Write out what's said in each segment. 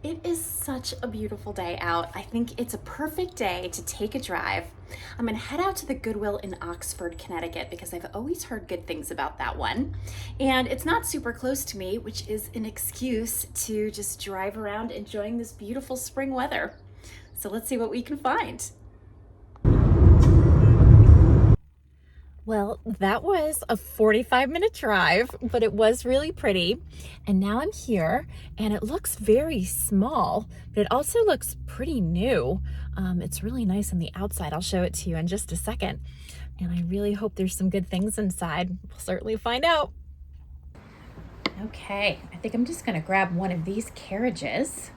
It is such a beautiful day out. I think it's a perfect day to take a drive. I'm gonna head out to the Goodwill in Oxford, Connecticut, because I've always heard good things about that one. And it's not super close to me, which is an excuse to just drive around enjoying this beautiful spring weather. So let's see what we can find. Well, that was a 45-minute drive, but it was really pretty. And now I'm here, and it looks very small, but it also looks pretty new. It's really nice on the outside. I'll show it to you in just a second. And I really hope there's some good things inside. We'll certainly find out. Okay, I think I'm just gonna grab one of these carriages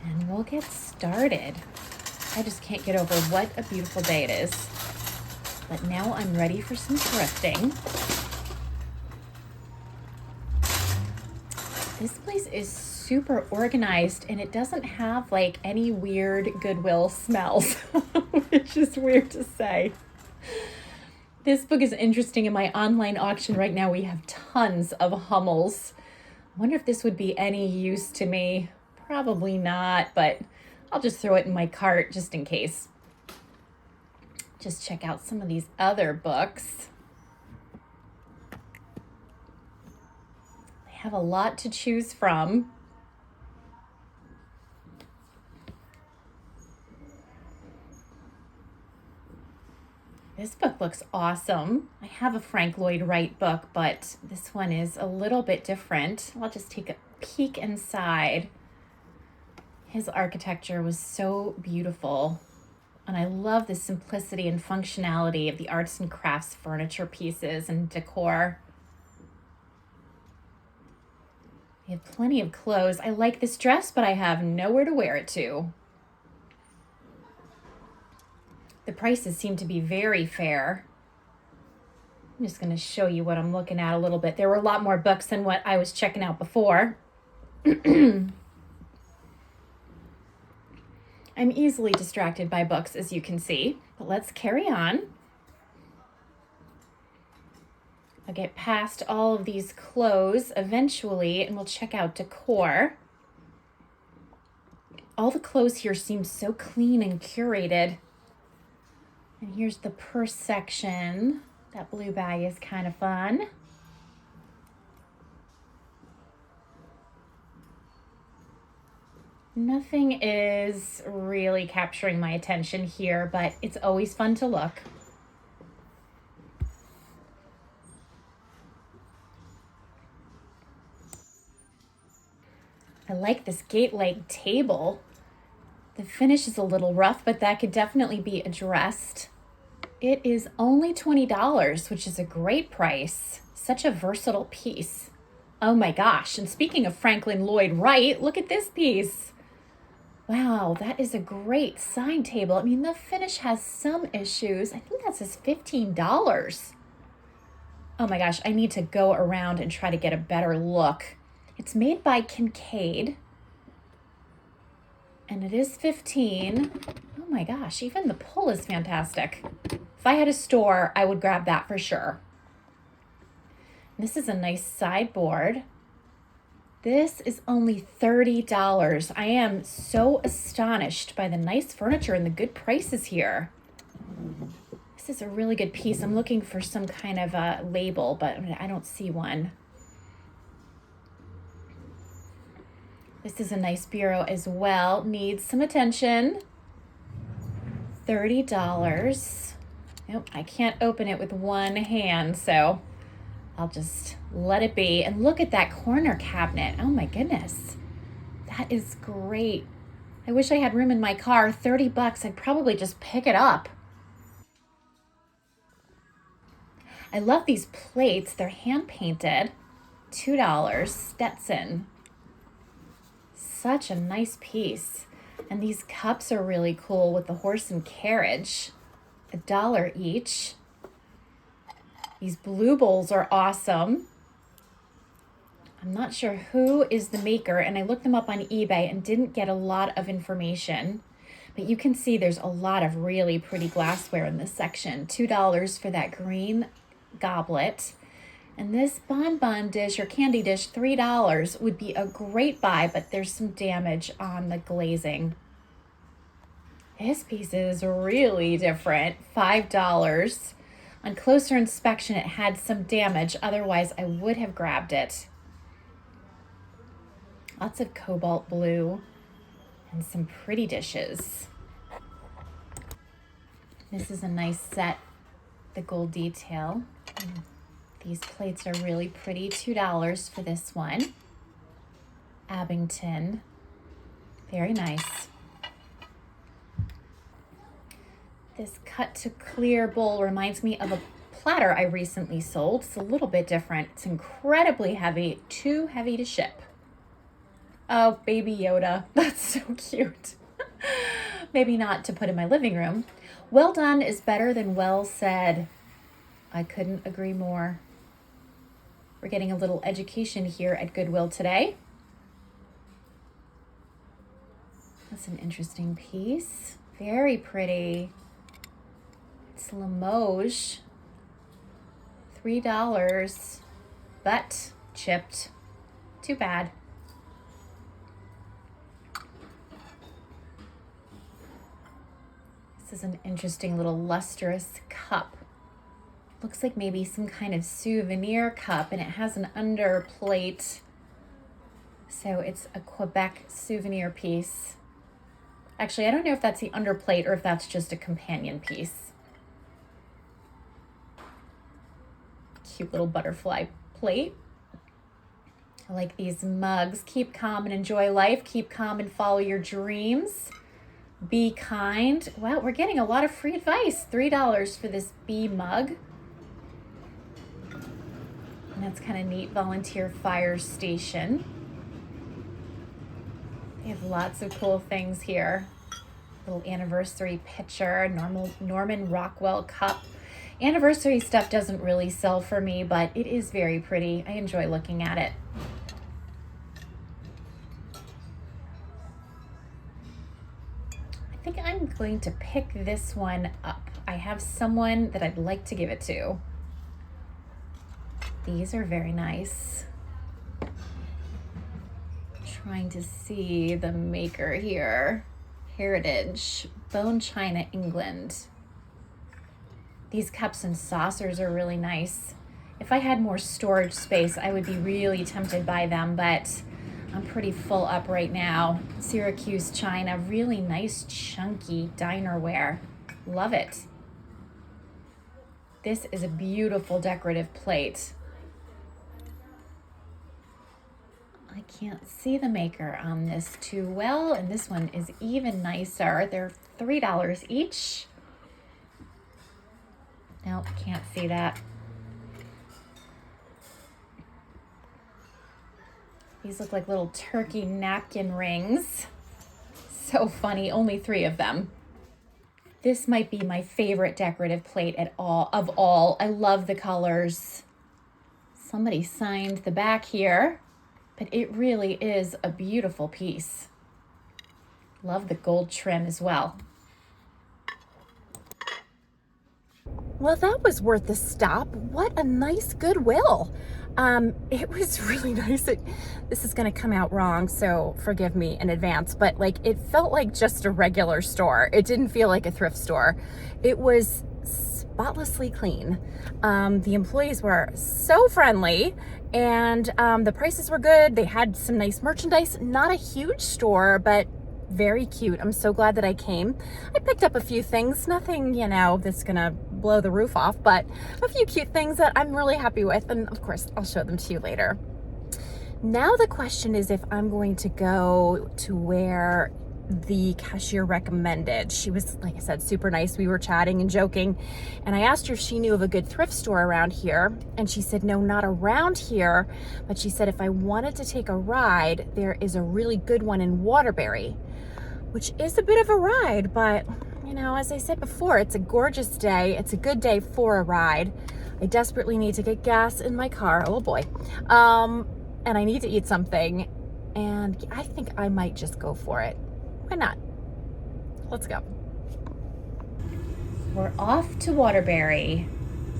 and we'll get started. I just can't get over what a beautiful day it is. But now I'm ready for some thrifting. This place is super organized and it doesn't have like any weird Goodwill smells, which is weird to say. This book is interesting. In my online auction right now, we have tons of Hummels. I wonder if this would be any use to me. Probably not, but I'll just throw it in my cart just in case. Just check out some of these other books. They have a lot to choose from. This book looks awesome. I have a Frank Lloyd Wright book, but this one is a little bit different. I'll just take a peek inside. His architecture was so beautiful. And I love the simplicity and functionality of the arts and crafts furniture pieces and decor. We have plenty of clothes. I like this dress, but I have nowhere to wear it to. The prices seem to be very fair. I'm just going to show you what I'm looking at a little bit. There were a lot more books than what I was checking out before. I'm easily distracted by books, as you can see, but let's carry on. I'll get past all of these clothes eventually, and we'll check out decor. All the clothes here seem so clean and curated. And here's the purse section. That blue bag is kind of fun. Nothing is really capturing my attention here, but it's always fun to look. I like this gate leg table. The finish is a little rough, but that could definitely be addressed. It is only $20, which is a great price. Such a versatile piece. Oh my gosh, and speaking of Franklin Lloyd Wright, look at this piece. Wow, that is a great side table. I mean, the finish has some issues. I think that says $15. Oh my gosh, I need to go around and try to get a better look. It's made by Kincaid, and it is $15. Oh my gosh, even the pull is fantastic. If I had a store, I would grab that for sure. This is a nice sideboard. This is only $30. I am so astonished by the nice furniture and the good prices here. This is a really good piece. I'm looking for some kind of a label, but I don't see one. This is a nice bureau as well. Needs some attention. $30. Nope, I can't open it with one hand, so I'll just let it be. And look at that corner cabinet. Oh my goodness. That is great. I wish I had room in my car. $30, I'd probably just pick it up. I love these plates. They're hand painted. $2. Stetson. Such a nice piece. And these cups are really cool with the horse and carriage. $1 each. These blue bowls are awesome. I'm not sure who is the maker, and I looked them up on eBay and didn't get a lot of information. But you can see there's a lot of really pretty glassware in this section. $2 for that green goblet. And this bonbon dish or candy dish, $3, would be a great buy, but there's some damage on the glazing. This piece is really different, $5. On closer inspection, it had some damage. Otherwise, I would have grabbed it. Lots of cobalt blue and some pretty dishes. This is a nice set, the gold detail. These plates are really pretty, $2 for this one. Abington, very nice. This cut to clear bowl reminds me of a platter I recently sold. It's a little bit different. It's incredibly heavy, too heavy to ship. Oh, baby Yoda, that's so cute. Maybe not to put in my living room. Well done is better than well said. I couldn't agree more. We're getting a little education here at Goodwill today. That's an interesting piece. Very pretty. It's Limoges. $3, but chipped. Too bad. This is an interesting little lustrous cup. Looks like maybe some kind of souvenir cup, and it has an underplate. So it's a Quebec souvenir piece. Actually, I don't know if that's the underplate or if that's just a companion piece. Cute little butterfly plate. I like these mugs. Keep calm and enjoy life. Keep calm and follow your dreams. Be kind. Wow, we're getting a lot of free advice. $3 for this bee mug. And that's kind of neat. Volunteer fire station. They have lots of cool things here. Little anniversary picture, Norman Rockwell cup. Anniversary stuff doesn't really sell for me, but it is very pretty. I enjoy looking at it. I think I'm going to pick this one up. I have someone that I'd like to give it to. These are very nice. Trying to see the maker here. Heritage, Bone China, England. These cups and saucers are really nice. If I had more storage space, I would be really tempted by them, but I'm pretty full up right now. Syracuse China, really nice chunky dinerware. Love it. This is a beautiful decorative plate. I can't see the maker on this too well, and this one is even nicer. They're $3 each. Nope, can't see that. These look like little turkey napkin rings. So funny, only 3 of them. This might be my favorite decorative plate of all. I love the colors. Somebody signed the back here, but it really is a beautiful piece. Love the gold trim as well. Well, that was worth the stop. What a nice Goodwill. It was really nice. This is gonna come out wrong, so forgive me in advance, but like it felt like just a regular store. It didn't feel like a thrift store. It was spotlessly clean. The employees were so friendly, and the prices were good. They had some nice merchandise. Not a huge store, but very cute. I'm so glad that I came. I picked up a few things, nothing, that's gonna blow the roof off, but a few cute things that I'm really happy with. And of course, I'll show them to you later. Now the question is if I'm going to go to where the cashier recommended. She was, like I said, super nice. We were chatting and joking, and I asked her if she knew of a good thrift store around here, and she said no, not around here, but she said if I wanted to take a ride, there is a really good one in Waterbury, which is a bit of a ride, but as I said before, it's a gorgeous day. It's a good day for a ride. I desperately need to get gas in my car. Oh boy. And I need to eat something, and I think I might just go for it. Why not? Let's go. We're off to Waterbury.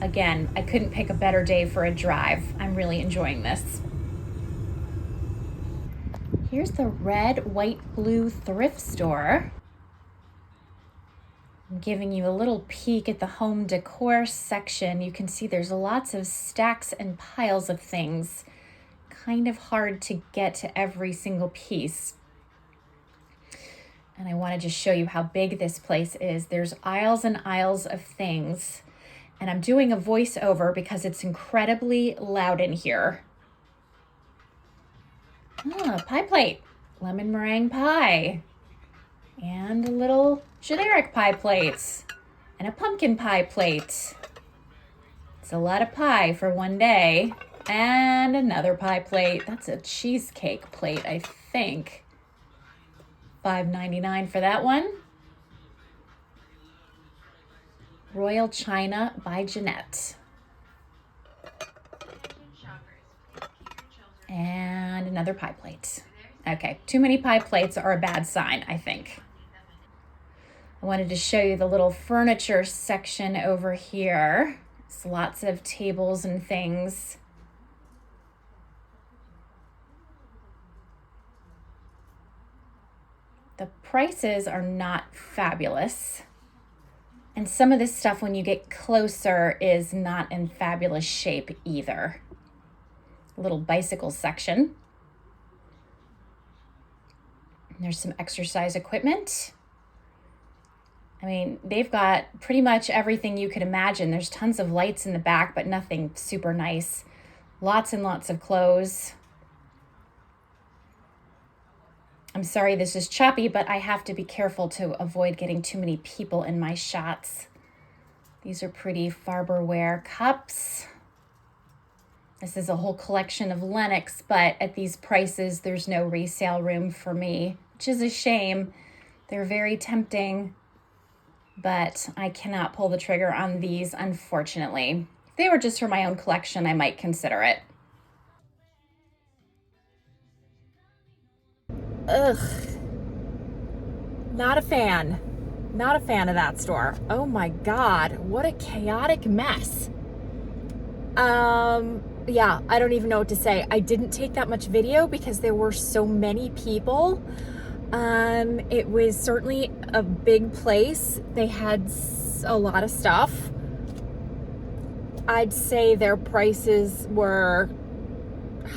Again, I couldn't pick a better day for a drive. I'm really enjoying this. Here's the red, white, blue thrift store. I'm giving you a little peek at the home decor section. You can see there's lots of stacks and piles of things. Kind of hard to get to every single piece. And I want to just show you how big this place is. There's aisles and aisles of things. And I'm doing a voiceover because it's incredibly loud in here. Pie plate, lemon meringue pie, and a little generic pie plates, and a pumpkin pie plate. It's a lot of pie for one day. And another pie plate. That's a cheesecake plate, I think. $5.99 for that one. Royal China by Jeanette. And another pie plate. Okay, too many pie plates are a bad sign, I think. I wanted to show you the little furniture section over here. It's lots of tables and things. The prices are not fabulous. And some of this stuff, when you get closer, is not in fabulous shape either. A little bicycle section. There's some exercise equipment. I mean, they've got pretty much everything you could imagine. There's tons of lights in the back, but nothing super nice. Lots and lots of clothes. I'm sorry this is choppy, but I have to be careful to avoid getting too many people in my shots. These are pretty Farberware cups. This is a whole collection of Lennox, but at these prices, there's no resale room for me, which is a shame. They're very tempting, but I cannot pull the trigger on these, unfortunately. If they were just for my own collection, I might consider it. Ugh. Not a fan. Not a fan of that store. Oh my God, what a chaotic mess. Yeah, I don't even know what to say. I didn't take that much video because there were so many people. It was certainly a big place. They had a lot of stuff. I'd say their prices were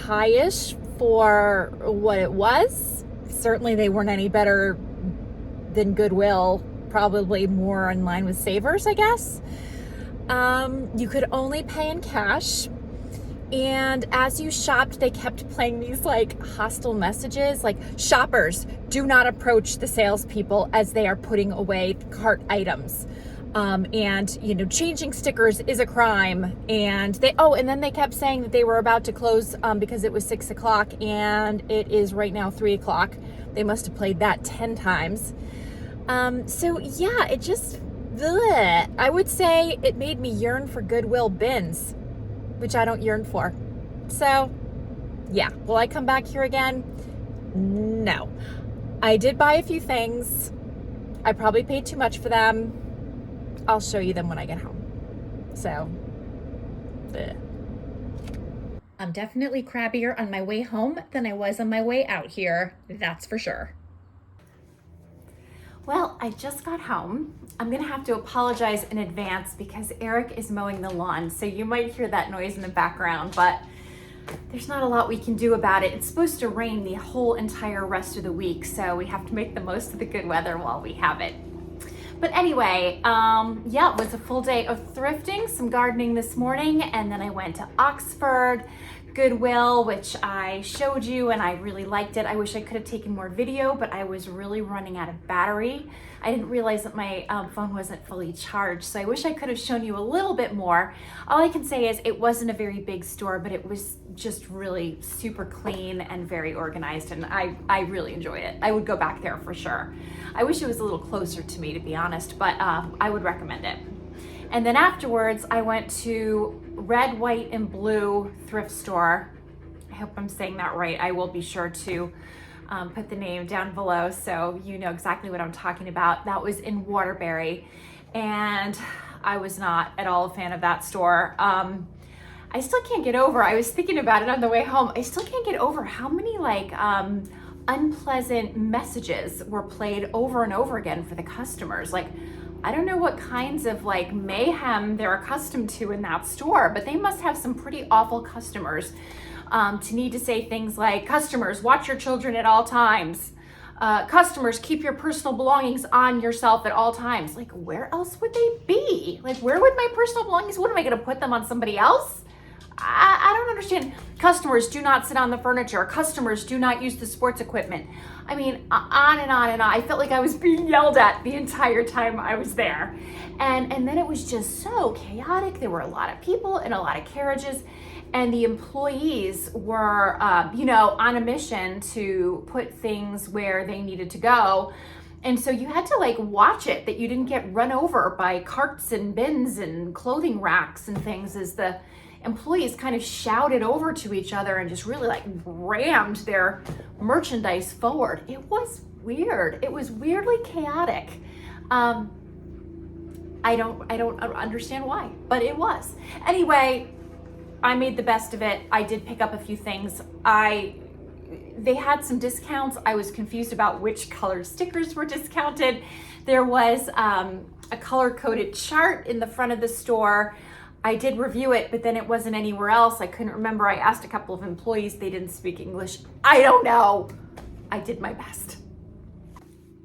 high-ish for what it was. Certainly they weren't any better than Goodwill, probably more in line with Savers, I guess. You could only pay in cash. And as you shopped, they kept playing these like hostile messages, like shoppers, do not approach the salespeople as they are putting away cart items. And you know, changing stickers is a crime. And then they kept saying that they were about to close because it was 6 o'clock and it is right now 3 o'clock. They must have played that 10 times. So yeah, it just, bleh. I would say it made me yearn for Goodwill bins, which I don't yearn for. So yeah, will I come back here again? No. I did buy a few things. I probably paid too much for them. I'll show you them when I get home. So, bleh. I'm definitely crabbier on my way home than I was on my way out here. That's for sure. Well, I just got home. I'm gonna have to apologize in advance because Eric is mowing the lawn. So you might hear that noise in the background, but there's not a lot we can do about it. It's supposed to rain the whole entire rest of the week. So we have to make the most of the good weather while we have it. But anyway, yeah, it was a full day of thrifting, some gardening this morning, and then I went to Oxford, Goodwill, which I showed you and I really liked it. I wish I could have taken more video, but I was really running out of battery. I didn't realize that my phone wasn't fully charged, so I wish I could have shown you a little bit more. All I can say is it wasn't a very big store, but it was just really super clean and very organized, and I really enjoyed it. I would go back there for sure. I wish it was a little closer to me, to be honest, but I would recommend it. And then afterwards, I went to Red, White, and Blue Thrift Store. I hope I'm saying that right. I will be sure to put the name down below so you know exactly what I'm talking about. That was in Waterbury. And I was not at all a fan of that store. I still can't get over, I was thinking about it on the way home, I still can't get over how many like unpleasant messages were played over and over again for the customers. Like, I don't know what kinds of like mayhem they're accustomed to in that store, but they must have some pretty awful customers to need to say things like, customers, watch your children at all times. Customers, keep your personal belongings on yourself at all times. Like, where else would they be? Like, where would my personal belongings, what am I gonna put them on somebody else? I don't understand. Customers, do not sit on the furniture. Customers, do not use the sports equipment. I mean, on and on and on. I felt like I was being yelled at the entire time I was there. And then it was just so chaotic. There were a lot of people and a lot of carriages, and the employees were, on a mission to put things where they needed to go. And so you had to like watch it, that you didn't get run over by carts and bins and clothing racks and things, as the employees kind of shouted over to each other and just really like rammed their merchandise forward. It was weird. It was weirdly chaotic. I don't understand why, but it was. Anyway, I made the best of it. I did pick up a few things. They had some discounts. I was confused about which colored stickers were discounted. There was a color-coded chart in the front of the store. I did review it, but then it wasn't anywhere else. I couldn't remember. I asked a couple of employees. They didn't speak English. I don't know. I did my best.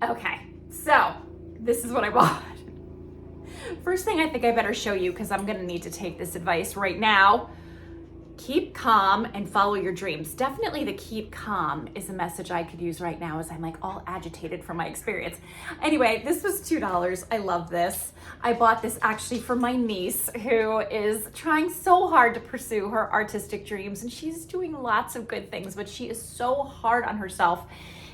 Okay, so this is what I bought. First thing I think I better show you, because I'm gonna need to take this advice right now. Keep calm and follow your dreams. Definitely the keep calm is a message I could use right now, as I'm like all agitated from my experience. Anyway, this was $2. I love this. I bought this actually for my niece, who is trying so hard to pursue her artistic dreams, and she's doing lots of good things, but she is so hard on herself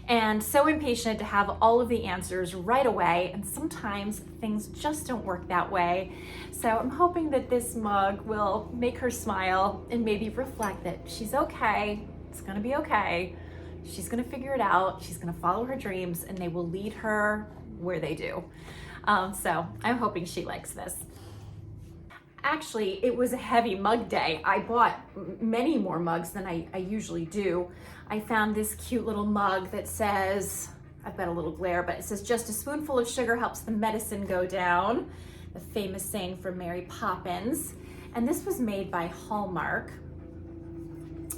and so impatient to have all of the answers right away, and sometimes things just don't work that way. So I'm hoping that this mug will make her smile and maybe reflect that she's okay, it's gonna be okay, she's gonna figure it out, she's gonna follow her dreams, and they will lead her where they do. So I'm hoping she likes this. Actually, it was a heavy mug day. I bought many more mugs than I usually do. I found this cute little mug that says, I've got a little glare, but it says, just a spoonful of sugar helps the medicine go down. The famous saying from Mary Poppins. And this was made by Hallmark,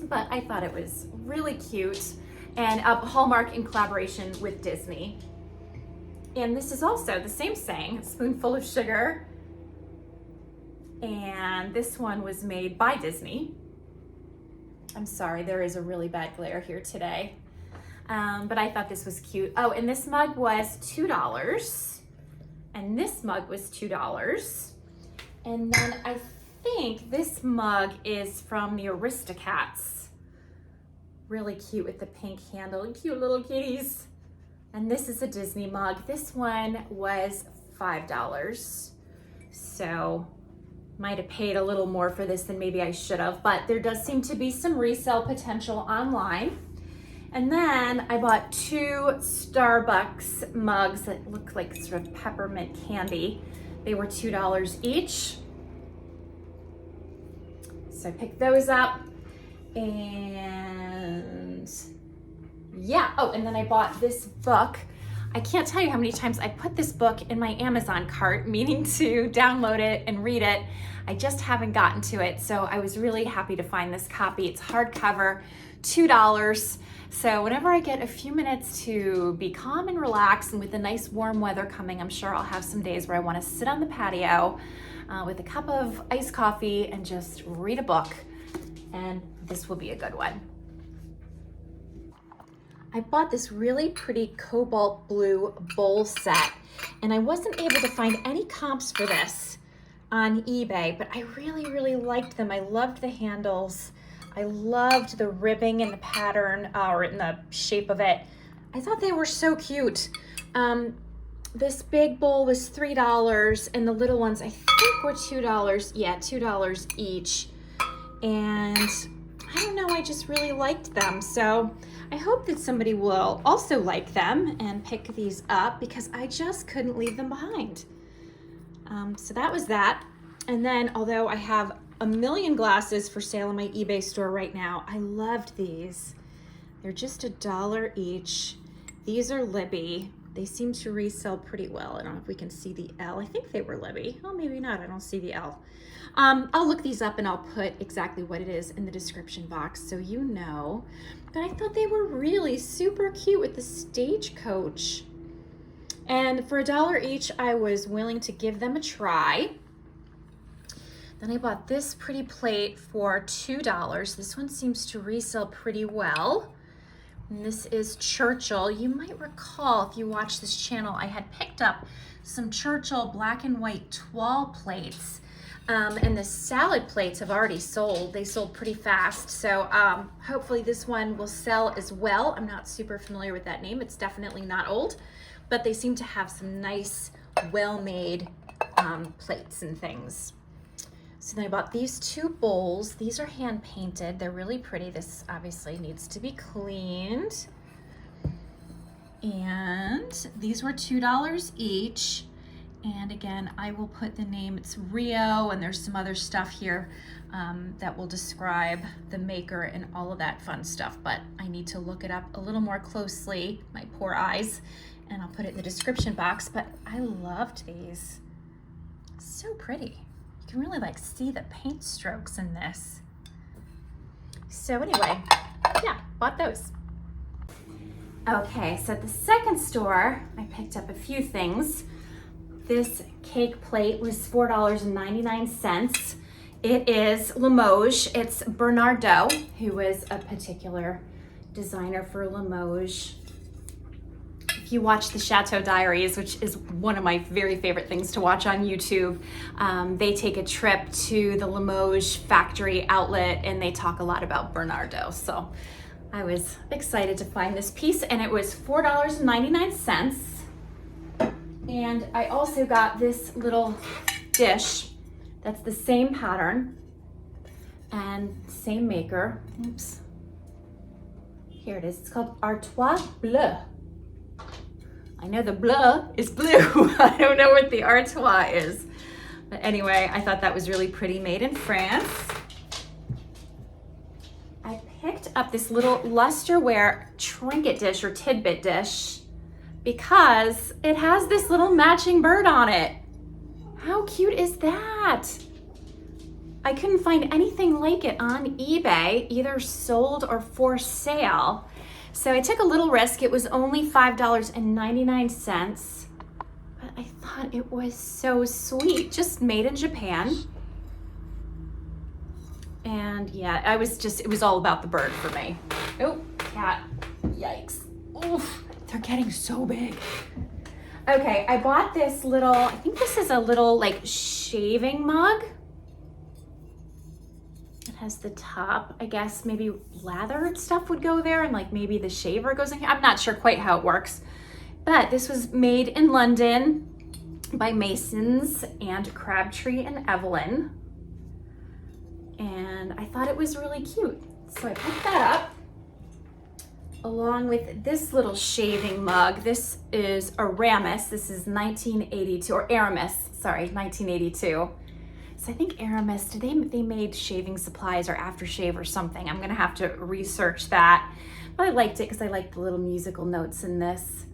but I thought it was really cute. And Hallmark in collaboration with Disney. And this is also the same saying, a spoonful of sugar. And this one was made by Disney. I'm sorry, there is a really bad glare here today. But I thought this was cute. Oh, and this mug was $2. And this mug was $2. And then I think this mug is from the Aristocats. Really cute with the pink handle and cute little kitties. And this is a Disney mug. This one was $5. So might have paid a little more for this than maybe I should have, but there does seem to be some resale potential online. And then I bought 2 Starbucks mugs that look like sort of peppermint candy. They were $2 each. So I picked those up, and yeah. Oh, and then I bought this book. I can't tell you how many times I put this book in my Amazon cart, meaning to download it and read it. I just haven't gotten to it, so I was really happy to find this copy. It's hardcover, $2. So whenever I get a few minutes to be calm and relaxed, and with the nice warm weather coming, I'm sure I'll have some days where I want to sit on the patio with a cup of iced coffee and just read a book, and this will be a good one. I bought this really pretty cobalt blue bowl set, and I wasn't able to find any comps for this on eBay, but I really, really liked them. I loved the handles. I loved the ribbing and the pattern, or in the shape of it. I thought they were so cute. This big bowl was $3, and the little ones I think were $2. Yeah, $2 each. And I don't know, I just really liked them. So I hope that somebody will also like them and pick these up, because I just couldn't leave them behind. So that was that. And then, although I have a million glasses for sale on my eBay store right now, I loved these. They're just $1 each. These are Libby. They seem to resell pretty well. I don't know if we can see the L. I think they were Libby. Oh, maybe not. I don't see the L. I'll look these up and I'll put exactly what it is in the description box so you know. But I thought they were really super cute with the stagecoach. And for $1 each, I was willing to give them a try. Then I bought this pretty plate for $2. This one seems to resell pretty well. And this is Churchill. You might recall if you watch this channel, I had picked up some Churchill black and white toile plates. And the salad plates have already sold. They sold pretty fast. So hopefully this one will sell as well. I'm not super familiar with that name. It's definitely not old, but they seem to have some nice, well-made plates and things. So then I bought these 2 bowls. These are hand painted. They're really pretty. This obviously needs to be cleaned. And these were $2 each. And again, I will put the name, it's Rio, and there's some other stuff here that will describe the maker and all of that fun stuff, but I need to look it up a little more closely, my poor eyes, and I'll put it in the description box. But I loved these. So pretty. You can really like see the paint strokes in this. So anyway, yeah, bought those. Okay, so at the second store, I picked up a few things. This cake plate was $4.99. It is Limoges. It's Bernardo, who is a particular designer for Limoges. If you watch the Chateau Diaries, which is one of my very favorite things to watch on YouTube, they take a trip to the Limoges factory outlet and they talk a lot about Bernardo. So I was excited to find this piece, and it was $4.99. And I also got this little dish that's the same pattern and same maker. Oops. Here it is. It's called Artois Bleu. I know the bleu is blue. I don't know what the Artois is. But anyway, I thought that was really pretty, made in France. I picked up this little lusterware trinket dish or tidbit dish because it has this little matching bird on it. How cute is that? I couldn't find anything like it on eBay, either sold or for sale. So I took a little risk. It was only $5.99, but I thought it was so sweet, just made in Japan. And yeah, it was all about the bird for me. Oh, cat, yikes. Oof, they're getting so big. Okay, I bought this little, I think this is a little like shaving mug. It has the top, I guess maybe lather stuff would go there, and like maybe the shaver goes in here. I'm not sure quite how it works, but this was made in London by Masons and Crabtree and Evelyn. And I thought it was really cute. So I picked that up along with this little shaving mug. This is Aramis. This is 1982, or Aramis, sorry, 1982. So I think Aramis, they made shaving supplies or aftershave or something. I'm gonna have to research that. But I liked it because I liked the little musical notes in this.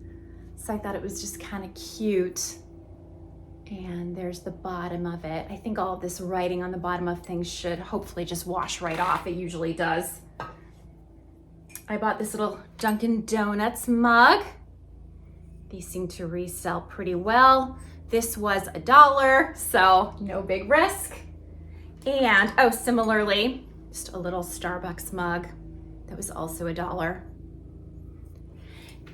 So I thought it was just kind of cute. And there's the bottom of it. I think all of this writing on the bottom of things should hopefully just wash right off. It usually does. I bought this little Dunkin' Donuts mug. These seem to resell pretty well. This was $1, so no big risk. And, oh, similarly, just a little Starbucks mug that was also $1.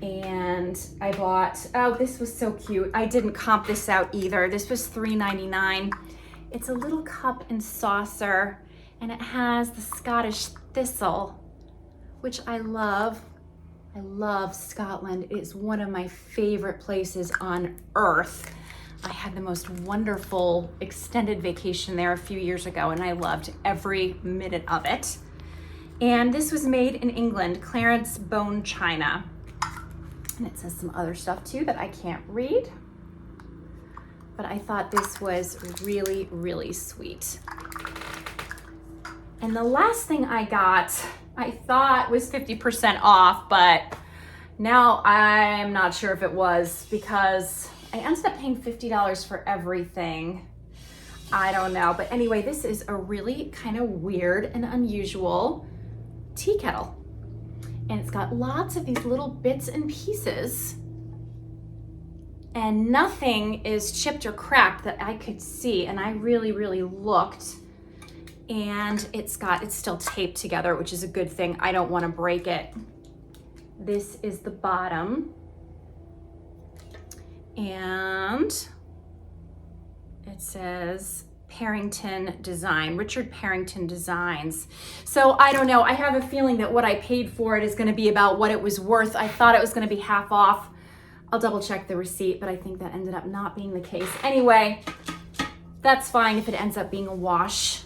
And I bought, oh, this was so cute. I didn't comp this out either. This was $3.99. It's a little cup and saucer, and it has the Scottish thistle, which I love. I love Scotland. It is one of my favorite places on earth. I had the most wonderful extended vacation there a few years ago, and I loved every minute of it. And this was made in England, Clarence bone china. And it says some other stuff too that I can't read. but I thought this was really, really sweet. And the last thing I got, I thought was 50% off, but now I'm not sure if it was, because I ended up paying $50 for everything. I don't know, but anyway, this is a really kind of weird and unusual tea kettle. And it's got lots of these little bits and pieces, and nothing is chipped or cracked that I could see. And I really, really looked, and it's still taped together, which is a good thing. I don't want to break it. This is the bottom, and it says Parrington Design, Richard Parrington Designs. So I don't know, I have a feeling that what I paid for it is going to be about what it was worth. I thought it was going to be half off. I'll double check the receipt, but I think that ended up not being the case. Anyway, that's fine if it ends up being a wash.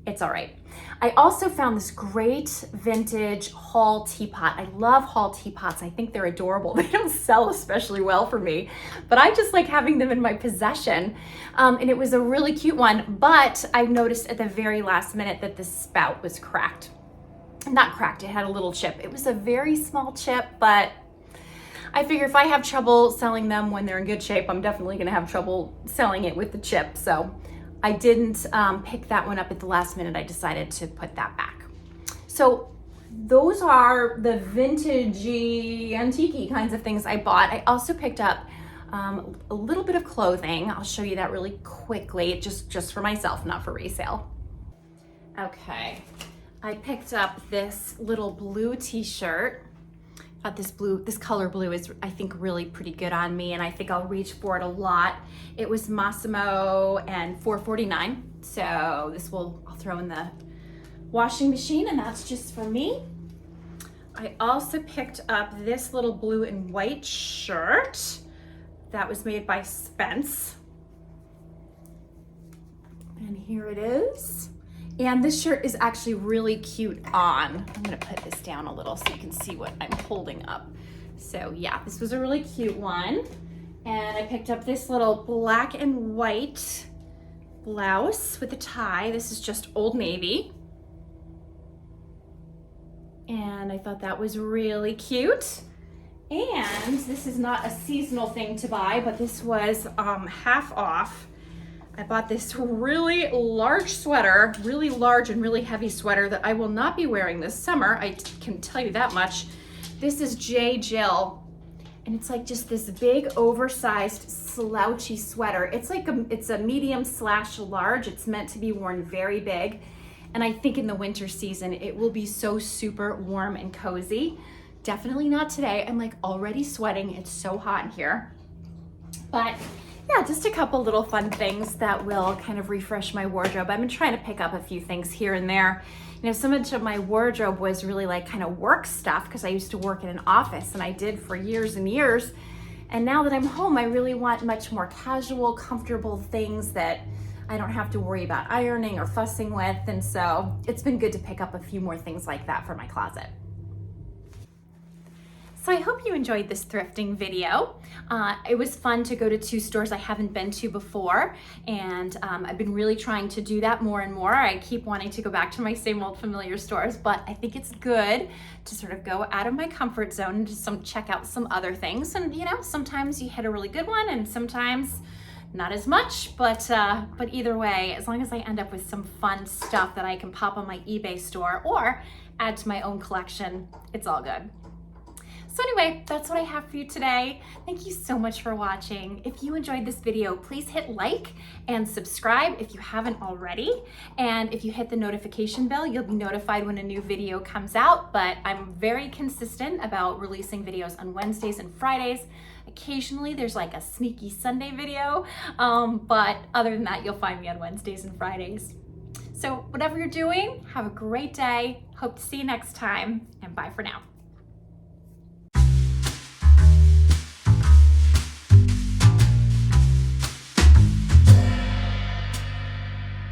It's all right. I also found this great vintage Hall teapot. I love Hall teapots. I think they're adorable. They don't sell especially well for me, but I just like having them in my possession. And it was a really cute one, but I noticed at the very last minute that the spout was cracked. Not cracked, it had a little chip. It was a very small chip, but I figure if I have trouble selling them when they're in good shape, I'm definitely gonna have trouble selling it with the chip. So I didn't pick that one up at the last minute. I decided to put that back. So those are the vintagey, antique-y kinds of things I bought. I also picked up a little bit of clothing. I'll show you that really quickly, just for myself, not for resale. Okay, I picked up this little blue t-shirt. This color blue is, I think, really pretty good on me, and I think I'll reach for it a lot. It was Massimo and $4.49, so I'll throw in the washing machine, and that's just for me. I also picked up this little blue and white shirt that was made by Spence, and here it is. And this shirt is actually really cute on. I'm gonna put this down a little so you can see what I'm holding up. So yeah, this was a really cute one. And I picked up this little black and white blouse with a tie. This is just Old Navy. And I thought that was really cute. And this is not a seasonal thing to buy, but this was half off. I bought this really large sweater, really large and really heavy sweater that I will not be wearing this summer. I can tell you that much. This is J. Jill, and it's like just this big oversized slouchy sweater. It's like it's a medium / large. It's meant to be worn very big. And I think in the winter season, it will be so super warm and cozy. Definitely not today. I'm like already sweating. It's so hot in here. But yeah, just a couple little fun things that will kind of refresh my wardrobe. I've been trying to pick up a few things here and there. You know, so much of my wardrobe was really like kind of work stuff because I used to work in an office, and I did for years and years. And now that I'm home, I really want much more casual, comfortable things that I don't have to worry about ironing or fussing with. And so it's been good to pick up a few more things like that for my closet. So I hope you enjoyed this thrifting video. It was fun to go to 2 stores I haven't been to before, and I've been really trying to do that more and more. I keep wanting to go back to my same old familiar stores, but I think it's good to sort of go out of my comfort zone and just check out some other things. And you know, sometimes you hit a really good one, and sometimes not as much, but either way, as long as I end up with some fun stuff that I can pop on my eBay store or add to my own collection, it's all good. So anyway, that's what I have for you today. Thank you so much for watching. If you enjoyed this video, please hit like and subscribe if you haven't already. And if you hit the notification bell, you'll be notified when a new video comes out. But I'm very consistent about releasing videos on Wednesdays and Fridays. Occasionally there's like a sneaky Sunday video, but other than that, you'll find me on Wednesdays and Fridays. So whatever you're doing, have a great day. Hope to see you next time, and bye for now.